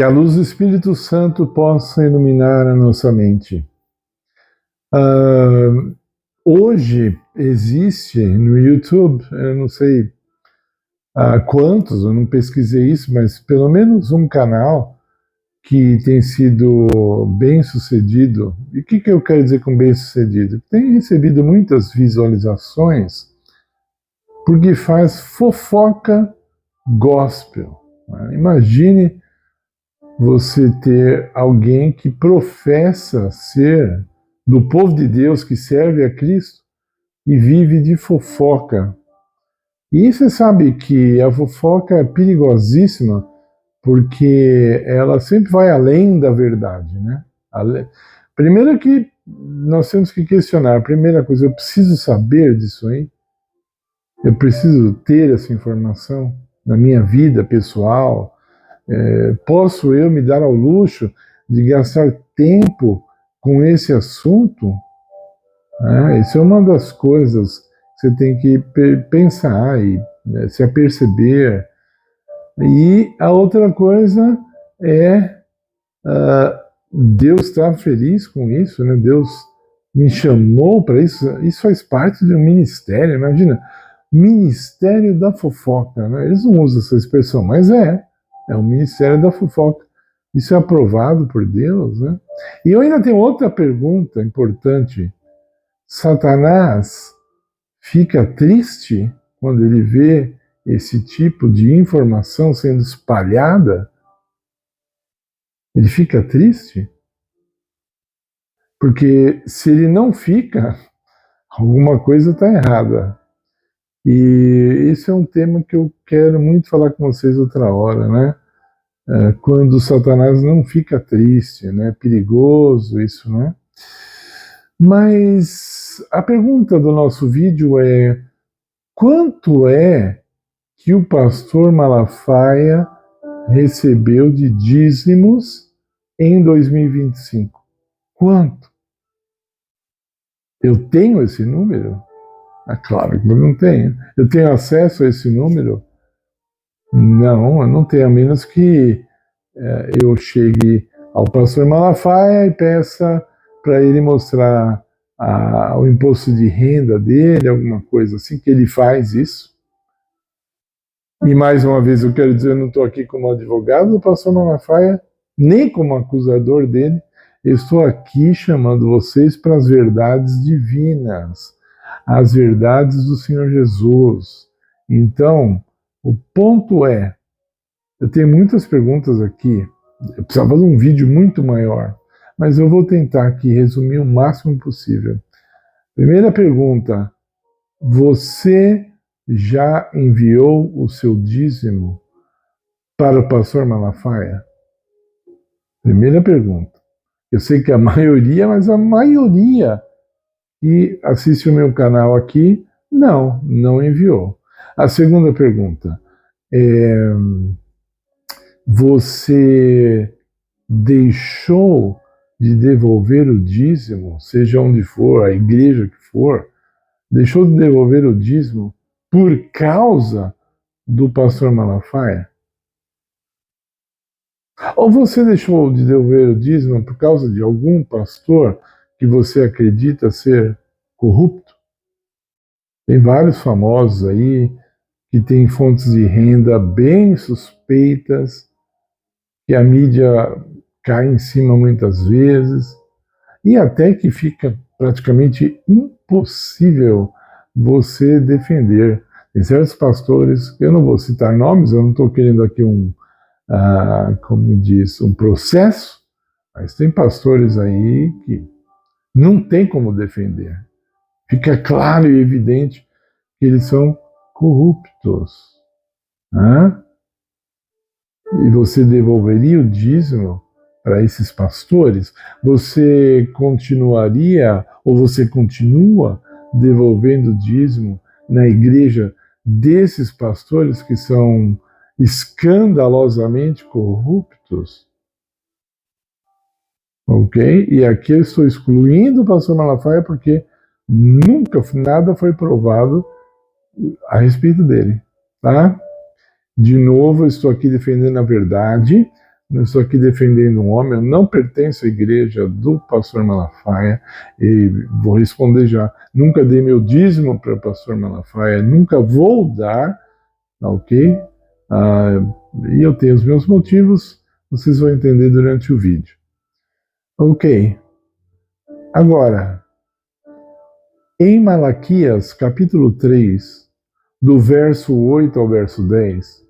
Que a luz do Espírito Santo possa iluminar a nossa mente. Hoje existe no YouTube, eu não sei quantos, eu não pesquisei isso, mas pelo menos um canal que tem sido bem sucedido. E o que eu quero dizer com bem sucedido? Tem recebido muitas visualizações porque faz fofoca gospel. Imagine você ter alguém que professa ser do povo de Deus, que serve a Cristo e vive de fofoca. E você sabe que a fofoca é perigosíssima porque ela sempre vai além da verdade, né? Primeiro que nós temos que questionar, a primeira coisa, eu preciso saber disso aí? Eu preciso ter essa informação na minha vida pessoal? Posso eu me dar ao luxo de gastar tempo com esse assunto? Isso é uma das coisas que você tem que pensar e se aperceber. E a outra coisa é Deus está feliz com isso, né? Deus me chamou para isso. Isso faz parte de um ministério. Imagina, ministério da fofoca, né? Eles não usam essa expressão, mas é o ministério da fofoca. Isso é aprovado por Deus, né? E eu ainda tenho outra pergunta importante. Satanás fica triste quando ele vê esse tipo de informação sendo espalhada? Ele fica triste? Porque se ele não fica, alguma coisa está errada. E esse é um tema que eu quero muito falar com vocês outra hora, né? Quando Satanás não fica triste, né? Perigoso isso, né? Mas a pergunta do nosso vídeo é: quanto é que o pastor Malafaia recebeu de dízimos em 2025? Quanto? Eu tenho esse número? Claro que eu não tenho. Eu tenho acesso a esse número? Não, eu não tenho, a menos que eu chegue ao pastor Malafaia e peça para ele mostrar o imposto de renda dele, alguma coisa assim, que ele faz isso. E mais uma vez eu quero dizer, eu não estou aqui como advogado do pastor Malafaia, nem como acusador dele, eu estou aqui chamando vocês para as verdades divinas, as verdades do Senhor Jesus. Então, o ponto é, eu tenho muitas perguntas aqui, eu precisava de um vídeo muito maior, mas eu vou tentar aqui resumir o máximo possível. Primeira pergunta: você já enviou o seu dízimo para o pastor Malafaia? Primeira pergunta. Eu sei que a maioria, mas a maioria que assiste o meu canal aqui, não enviou. A segunda pergunta: você deixou de devolver o dízimo, seja onde for, a igreja que for, deixou de devolver o dízimo por causa do pastor Malafaia? Ou você deixou de devolver o dízimo por causa de algum pastor que você acredita ser corrupto? Tem vários famosos aí que têm fontes de renda bem suspeitas, que a mídia cai em cima muitas vezes, e até que fica praticamente impossível você defender. Tem certos pastores, eu não vou citar nomes, eu não estou querendo aqui como diz, um processo, mas tem pastores aí que não tem como defender. Fica claro e evidente que eles são corruptos. E você devolveria o dízimo para esses pastores? Você continuaria, ou você continua devolvendo o dízimo na igreja desses pastores que são escandalosamente corruptos? Ok? E aqui eu estou excluindo o pastor Malafaia porque nunca nada foi provado a respeito dele, tá? De novo, eu estou aqui defendendo a verdade, não estou aqui defendendo um homem, eu não pertenço à igreja do pastor Malafaia, e vou responder já, nunca dei meu dízimo para o pastor Malafaia, nunca vou dar, ok? E eu tenho os meus motivos, vocês vão entender durante o vídeo. Ok. Agora, em Malaquias, capítulo 3, do verso 8 ao verso 10,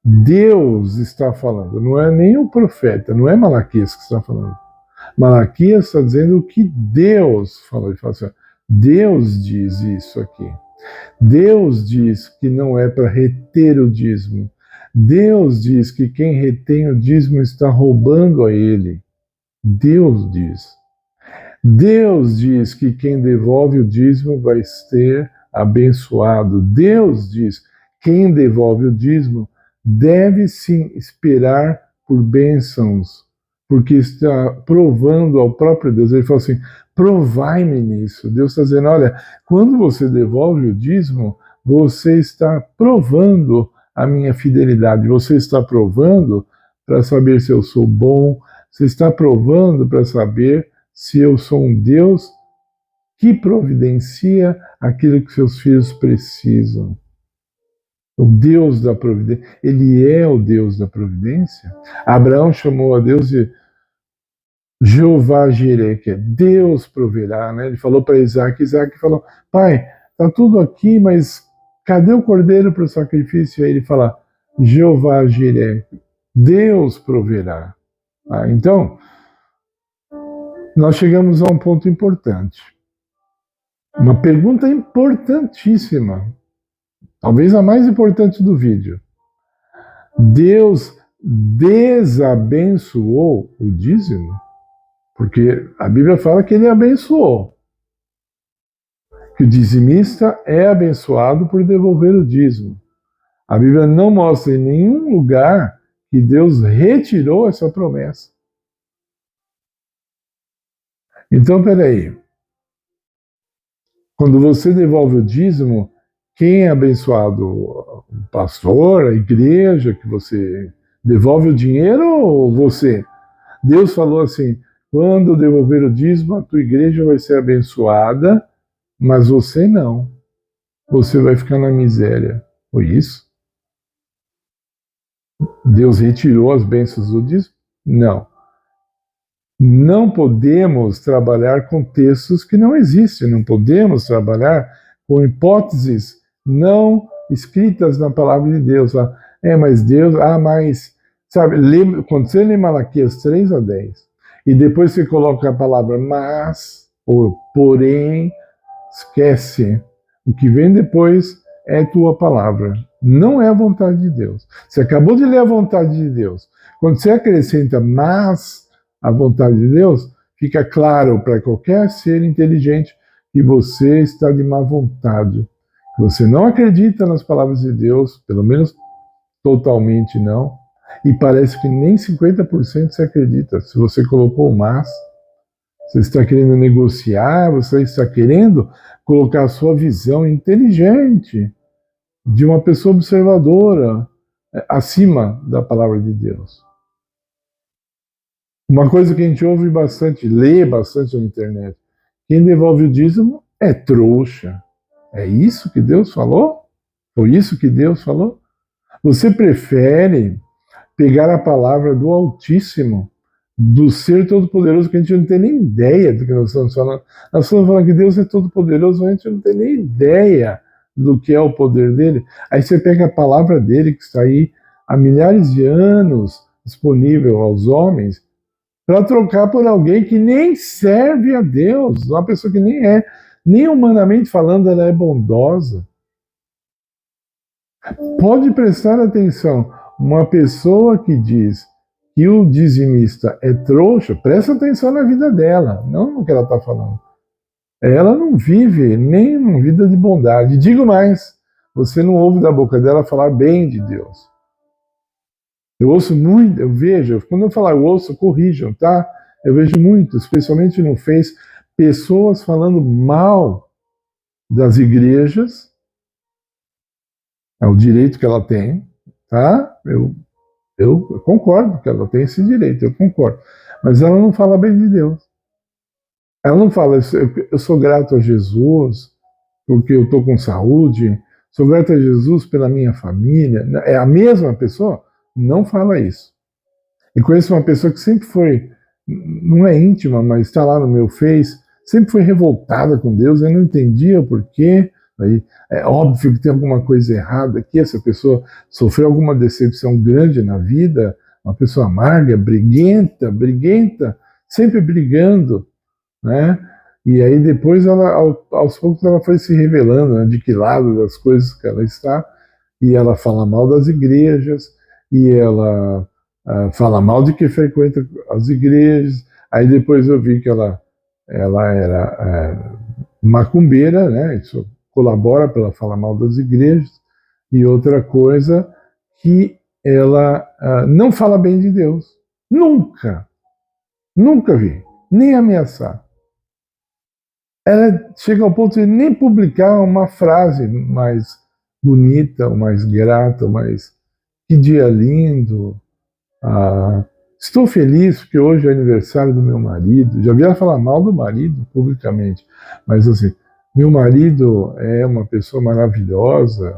Deus está falando, não é nem o profeta, não é Malaquias que está falando. Malaquias está dizendo o que Deus falou. Ele fala assim, Deus diz isso aqui. Deus diz que não é para reter o dízimo. Deus diz que quem retém o dízimo está roubando a ele. Deus diz. Deus diz que quem devolve o dízimo vai ser abençoado. Deus diz, quem devolve o dízimo deve sim esperar por bênçãos, porque está provando ao próprio Deus. Ele fala assim, provai-me nisso. Deus está dizendo, olha, quando você devolve o dízimo, você está provando a minha fidelidade, você está provando para saber se eu sou bom, você está provando para saber se eu sou um Deus que providencia aquilo que seus filhos precisam. O Deus da providência, ele é o Deus da providência. Abraão chamou a Deus de Jeová Jireh, que é Deus proverá, né? Ele falou para Isaac, Isaac falou, pai, está tudo aqui, mas cadê o cordeiro para o sacrifício? Aí ele fala, Jeová Jireh, Deus proverá. Então, nós chegamos a um ponto importante. Uma pergunta importantíssima. Talvez a mais importante do vídeo. Deus desabençoou o dízimo? Porque a Bíblia fala que ele abençoou. Que o dizimista é abençoado por devolver o dízimo. A Bíblia não mostra em nenhum lugar que Deus retirou essa promessa. Então, peraí. Quando você devolve o dízimo, quem é abençoado? O pastor, a igreja, que você devolve o dinheiro ou você? Deus falou assim, quando devolver o dízimo, a tua igreja vai ser abençoada, mas você não. Você vai ficar na miséria. Foi isso? Deus retirou as bênçãos do dízimo? Não. Não podemos trabalhar com textos que não existem, não podemos trabalhar com hipóteses não escritas na palavra de Deus. Mas Deus, mas, sabe, quando você lê Malaquias 3 a 10, e depois você coloca a palavra mas, ou porém, esquece. O que vem depois é tua palavra, não é a vontade de Deus. Você acabou de ler a vontade de Deus. Quando você acrescenta mas, a vontade de Deus, fica claro para qualquer ser inteligente que você está de má vontade. Que você não acredita nas palavras de Deus, pelo menos totalmente não, e parece que nem 50% você acredita. Se você colocou o mas, você está querendo negociar, você está querendo colocar a sua visão inteligente de uma pessoa observadora acima da palavra de Deus. Uma coisa que a gente ouve bastante, lê bastante na internet, quem devolve o dízimo é trouxa. É isso que Deus falou? Foi isso que Deus falou? Você prefere pegar a palavra do Altíssimo, do Ser Todo-Poderoso, que a gente não tem nem ideia do que nós estamos falando. Nós estamos falando que Deus é todo-poderoso, mas a gente não tem nem ideia do que é o poder dele. Aí você pega a palavra dele, que está aí há milhares de anos disponível aos homens, para trocar por alguém que nem serve a Deus, uma pessoa que nem humanamente falando, ela é bondosa. Pode prestar atenção, uma pessoa que diz que o dizimista é trouxa, presta atenção na vida dela, não no que ela está falando. Ela não vive nem uma vida de bondade. Digo mais, você não ouve da boca dela falar bem de Deus. Eu ouço muito, eu vejo, quando eu falar eu ouço, corrijam, tá? Eu vejo muito, especialmente no Face, pessoas falando mal das igrejas, é o direito que ela tem, tá? Eu concordo que ela tem esse direito, eu concordo. Mas ela não fala bem de Deus. Ela não fala, eu sou grato a Jesus porque eu estou com saúde, sou grato a Jesus pela minha família. É a mesma pessoa? Não fala isso. E conheço uma pessoa que sempre foi, não é íntima, mas está lá no meu Face, sempre foi revoltada com Deus, eu não entendia o porquê. Aí, é óbvio que tem alguma coisa errada aqui, essa pessoa sofreu alguma decepção grande na vida, uma pessoa amarga, briguenta, sempre brigando, né? E aí depois, aos poucos, ela foi se revelando, né, de que lado das coisas que ela está, e ela fala mal das igrejas, e ela fala mal de quem frequenta as igrejas. Aí depois eu vi que ela era macumbeira, né? Isso colabora para ela falar mal das igrejas. E outra coisa, que ela não fala bem de Deus. Nunca vi, nem ameaçar. Ela chega ao ponto de nem publicar uma frase mais bonita, ou mais grata, mais que dia lindo. Estou feliz porque hoje é aniversário do meu marido. Já vi ela falar mal do marido publicamente, mas assim, meu marido é uma pessoa maravilhosa.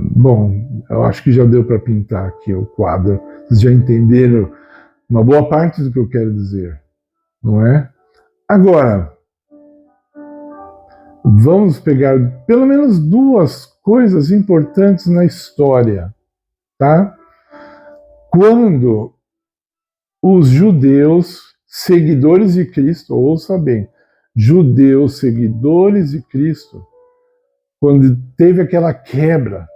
Bom, eu acho que já deu para pintar aqui o quadro. Vocês já entenderam uma boa parte do que eu quero dizer, não é? Agora, vamos pegar pelo menos duas coisas importantes na história, tá? Quando os judeus, seguidores de Cristo, ouça bem, judeus, seguidores de Cristo, quando teve aquela quebra,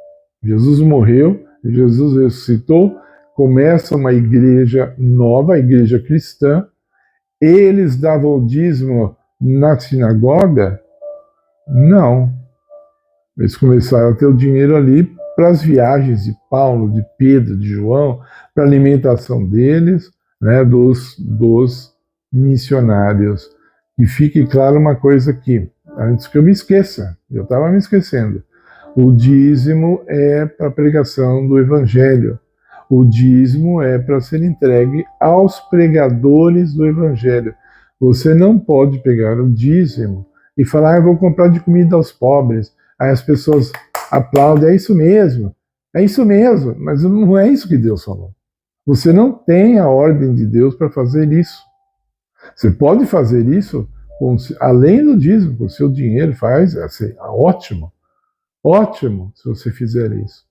Jesus morreu, Jesus ressuscitou, começa uma igreja nova, a igreja cristã, eles davam o dízimo na sinagoga? Não. Eles começaram a ter o dinheiro ali para as viagens de Paulo, de Pedro, de João, para a alimentação deles, né, dos missionários. E fique claro uma coisa aqui, antes que eu me esqueça, eu estava me esquecendo. O dízimo é para a pregação do evangelho. O dízimo é para ser entregue aos pregadores do evangelho. Você não pode pegar o dízimo e falar, eu vou comprar de comida aos pobres. Aí as pessoas aplaudem, é isso mesmo, mas não é isso que Deus falou. Você não tem a ordem de Deus para fazer isso. Você pode fazer isso além do dízimo, com o seu dinheiro, faz, assim, ótimo se você fizer isso.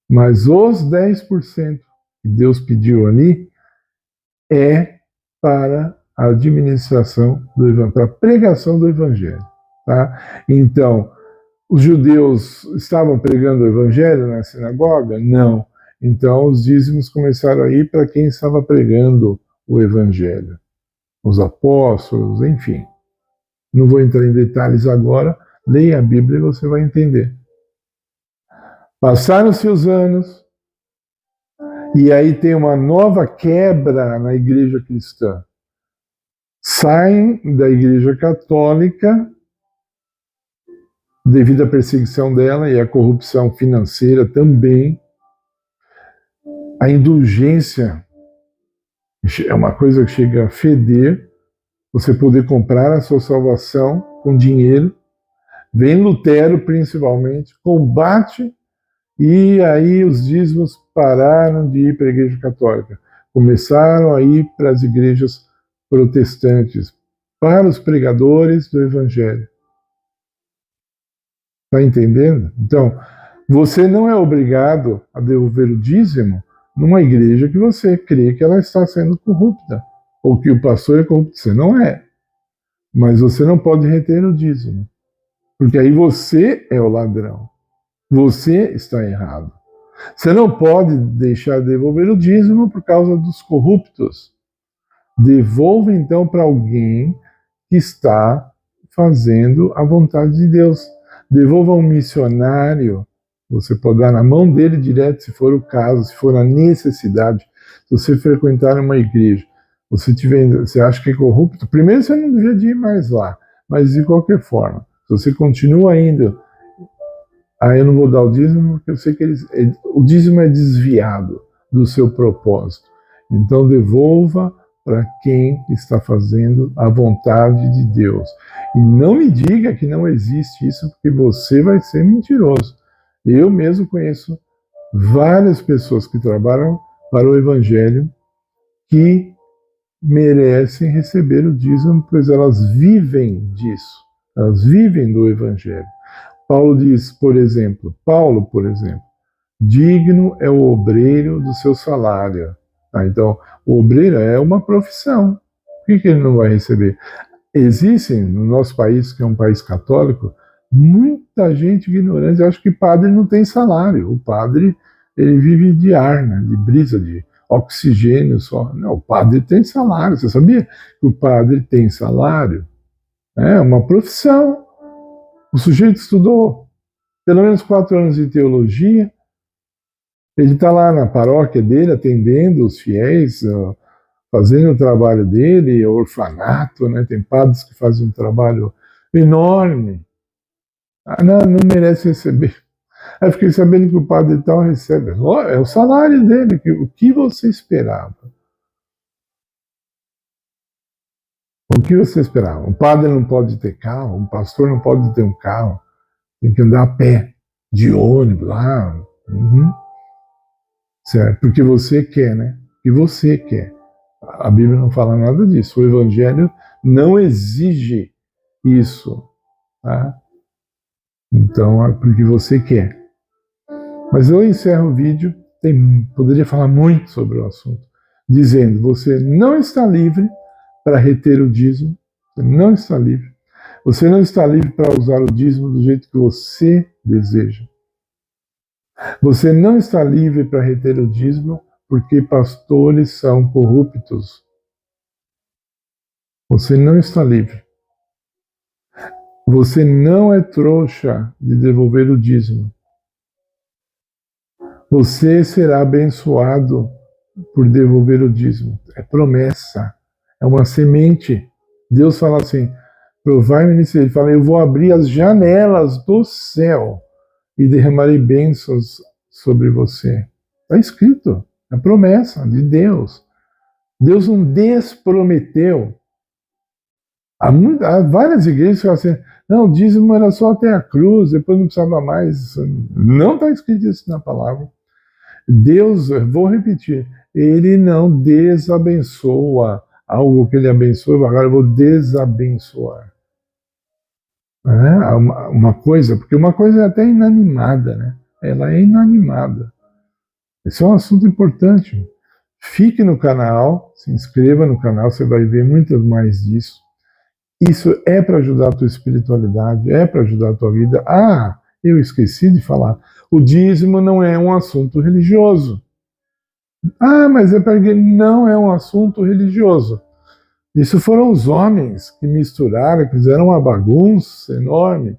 Mas os 10% que Deus pediu ali é para a administração do evangelho, para a pregação do evangelho. Tá? Então, os judeus estavam pregando o evangelho na sinagoga? Não. Então, os dízimos começaram a ir para quem estava pregando o evangelho. Os apóstolos, enfim. Não vou entrar em detalhes agora, leia a Bíblia e você vai entender. Passaram-se os anos, e aí tem uma nova quebra na igreja cristã. Saem da igreja católica, devido à perseguição dela e à corrupção financeira também. A indulgência é uma coisa que chega a feder. Você poder comprar a sua salvação com dinheiro. Vem Lutero, principalmente, combate, e aí os dízimos pararam de ir para a igreja católica. Começaram a ir para as igrejas protestantes, para os pregadores do evangelho. Está entendendo? Então, você não é obrigado a devolver o dízimo numa igreja que você crê que ela está sendo corrupta, ou que o pastor é corrupto. Você não é. Mas você não pode reter o dízimo, porque aí você é o ladrão. Você está errado. Você não pode deixar de devolver o dízimo por causa dos corruptos. Devolva então para alguém que está fazendo a vontade de Deus. Devolva a um missionário. Você pode dar na mão dele direto, se for o caso, se for a necessidade. Se você frequentar uma igreja, você acha que é corrupto, primeiro você não devia ir mais lá, mas de qualquer forma, se você continua indo eu não vou dar o dízimo porque eu sei que o dízimo é desviado do seu propósito. Então devolva para quem está fazendo a vontade de Deus. E não me diga que não existe isso, porque você vai ser mentiroso. Eu mesmo conheço várias pessoas que trabalham para o Evangelho que merecem receber o dízimo, pois elas vivem disso. Elas vivem do Evangelho. Paulo, por exemplo, digno é o obreiro do seu salário. Então, o obreiro é uma profissão. Por que ele não vai receber? Existem, no nosso país, que é um país católico, muita gente ignorante. Eu acho que padre não tem salário. O padre, ele vive de ar, né? De brisa, de oxigênio só. Não, o padre tem salário. Você sabia que o padre tem salário? É uma profissão. O sujeito estudou pelo menos 4 anos de teologia. Ele está lá na paróquia dele, atendendo os fiéis, fazendo o trabalho dele, orfanato, né? Tem padres que fazem um trabalho enorme. Não merece receber. Aí fiquei sabendo que o padre tal recebe. É o salário dele. O que você esperava? O que você esperava? Um padre não pode ter carro, um pastor não pode ter um carro, tem que andar a pé, de ônibus, lá. Certo? Porque você quer, né? E você quer. A Bíblia não fala nada disso. O Evangelho não exige isso. Tá? Então, é porque você quer. Mas eu encerro o vídeo, poderia falar muito sobre o assunto, dizendo, você não está livre para reter o dízimo, você não está livre. Você não está livre para usar o dízimo do jeito que você deseja. Você não está livre para reter o dízimo porque pastores são corruptos. Você não está livre. Você não é trouxa de devolver o dízimo. Você será abençoado por devolver o dízimo. É promessa. É uma semente. Deus fala assim, provai-me nisso. Ele fala, eu vou abrir as janelas do céu e derramarei bênçãos sobre você. Está escrito. É promessa de Deus. Deus não desprometeu. Há várias igrejas que falam assim, não, o dízimo era só até a cruz, depois não precisava mais. Não está escrito isso na palavra. Deus, vou repetir, ele não desabençoa algo que ele abençoa, agora eu vou desabençoar. Uma coisa, porque uma coisa é até inanimada, né? Ela é inanimada. Esse é um assunto importante. Fique no canal, se inscreva no canal, você vai ver muito mais disso. Isso é para ajudar a tua espiritualidade, é para ajudar a tua vida. Eu esqueci de falar. O dízimo não é um assunto religioso. Mas é porque não é um assunto religioso. Isso foram os homens que misturaram, que fizeram uma bagunça enorme.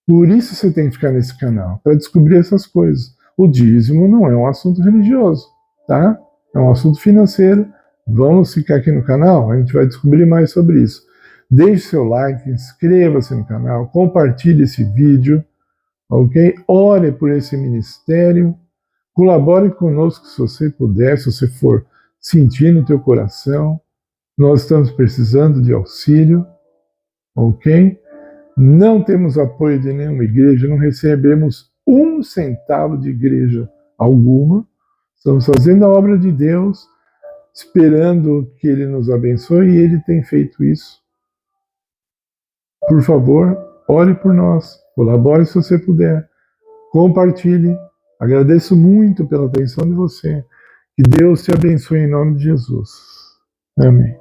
Por isso você tem que ficar nesse canal, para descobrir essas coisas. O dízimo não é um assunto religioso, tá? É um assunto financeiro. Vamos ficar aqui no canal, a gente vai descobrir mais sobre isso. Deixe seu like, inscreva-se no canal, compartilhe esse vídeo, ok? Ore por esse ministério, colabore conosco se você puder, se você for sentir no teu coração. Nós estamos precisando de auxílio, ok? Não temos apoio de nenhuma igreja, não recebemos 1 centavo de igreja alguma. Estamos fazendo a obra de Deus, esperando que Ele nos abençoe, e Ele tem feito isso. Por favor, ore por nós, colabore se você puder, compartilhe. Agradeço muito pela atenção de você. Que Deus te abençoe em nome de Jesus. Amém.